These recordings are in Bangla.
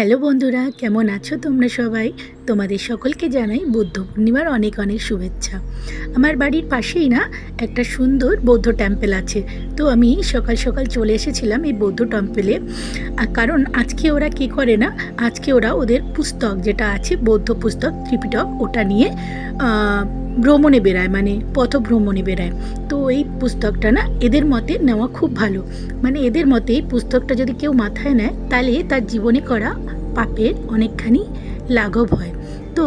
হ্যালো বন্ধুরা, কেমন আছো তোমরা সবাই? তোমাদের সকলকে জানাই বুদ্ধ পূর্ণিমার অনেক অনেক শুভেচ্ছা। আমার বাড়ির পাশেই না একটা সুন্দর বৌদ্ধ টেম্পল আছে। তো আমি সকাল সকাল চলে এসেছিলাম এই বৌদ্ধ টেম্পলে। কারণ আজকে ওরা কী করে না, আজকে ওরা ওদের পুস্তক যেটা আছে বৌদ্ধ পুস্তক ত্রিপিটক, ওটা নিয়ে ভ্রমণে বেরায়, মানে পথভ্রমণে বেরায়। তো এই পুস্তকটা না এদের মতে নেওয়া খুব ভালো। মানে এদের মতে এই পুস্তকটা যদি কেউ মাথায় নেয় তাহলে তার জীবনে করা পাপের অনেকখানি লাঘব হয়। তো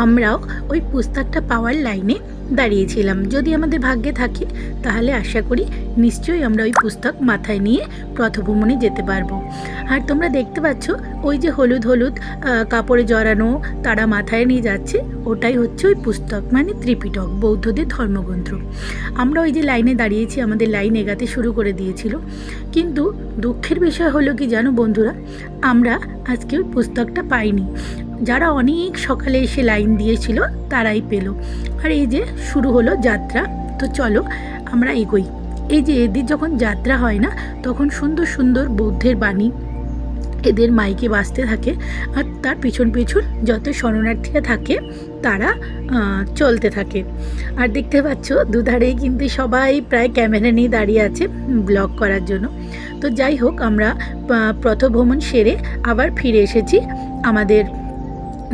আমরাও ওই পুস্তকটা পাওয়ার লাইনে দাঁড়িয়েছিলাম। যদি আমাদের ভাগ্যে থাকে তাহলে আশা করি নিশ্চয়ই আমরা ওই পুস্তক মাথায় নিয়ে পথভ্রমণে যেতে পারবো। আর তোমরা দেখতে পাচ্ছ ওই যে হলুদ হলুদ কাপড়ে জড়ানো তারা মাথায় নিয়ে যাচ্ছে, ওটাই হচ্ছে ওই পুস্তক, মানে ত্রিপিটক, বৌদ্ধদের ধর্মগ্রন্থ। আমরা ওই যে লাইনে দাঁড়িয়েছি, আমাদের লাইন এগাতে শুরু করে দিয়েছিল। কিন্তু দুঃখের বিষয় হলো কি জানো বন্ধুরা, আমরা আজকে ওই পুস্তকটা পাইনি। যারা অনেক সকালে এসে লাইন দিয়েছিল তারাই পেল। আর এই যে শুরু হলো যাত্রা। তো চলো আমরা এগোই। এই যে এদের যখন যাত্রা হয় না, তখন সুন্দর সুন্দর বৌদ্ধের বাণী এদের মাইকে বাজতে থাকে। আর তার পিছন পিছন যত শরণার্থীরা থাকে তারা চলতে থাকে। আর দেখতে পাচ্ছ দুধারেই কিন্তু সবাই প্রায় ক্যামেরা নিয়ে দাঁড়িয়ে আছে ব্লগ করার জন্য। তো যাই হোক, আমরা পথভ্রমণ সেরে আবার ফিরে এসেছি আমাদের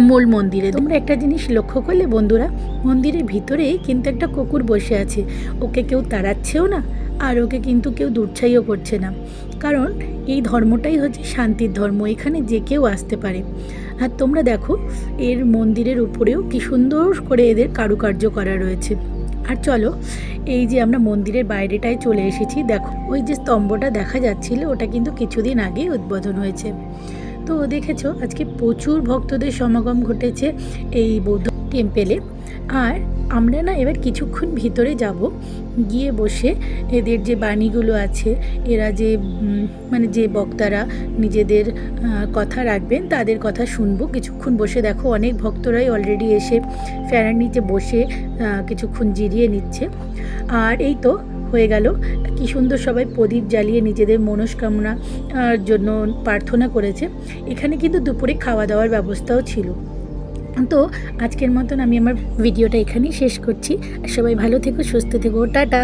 মূল মন্দিরে। তোমরা একটা জিনিস লক্ষ্য করলে বন্ধুরা, মন্দিরের ভিতরেই কিন্তু একটা কুকুর বসে আছে। ওকে কেউ তাড়াচ্ছেও না, আর ওকে কিন্তু কেউ দুর্ছাইও করছে না। কারণ এই ধর্মটাই হচ্ছে শান্তির ধর্ম, এখানে যে কেউ আসতে পারে। আর তোমরা দেখো এর মন্দিরের উপরেও কি সুন্দর করে এদের কারুকার্য করা রয়েছে। আর চলো, এই যে আমরা মন্দিরের বাইরেটায় চলে এসেছি। দেখো ওই যে স্তম্ভটা দেখা যাচ্ছিল, ওটা কিন্তু কিছুদিন আগেই উদ্বোধন হয়েছে। তো দেখেছো আজকে প্রচুর ভক্তদের সমাগম ঘটেছে এই বৌদ্ধ টেম্পেলে। আর আমরা না এবার কিছুক্ষণ ভিতরে যাব, গিয়ে বসে এদের যে বাণীগুলো আছে, এরা যে মানে যে বক্তারা নিজেদের কথা রাখবেন তাদের কথা শুনবো কিছুক্ষণ বসে। দেখো অনেক ভক্তরাই অলরেডি এসে ফ্যানের নিচে বসে কিছুক্ষণ জিরিয়ে নিচ্ছে। আর এই তো হয়ে গেল, কি সুন্দর সবাই প্রদীপ জ্বালিয়ে নিজেদের মনস্কামনার জন্য প্রার্থনা করেছে। এখানে কিন্তু দুপুরে খাওয়া দাওয়ার ব্যবস্থাও ছিল। তো আজকের মতন আমি আমার ভিডিওটা এখানেই শেষ করছি। সবাই ভালো থেকো, সুস্থ থেকো, টাটা।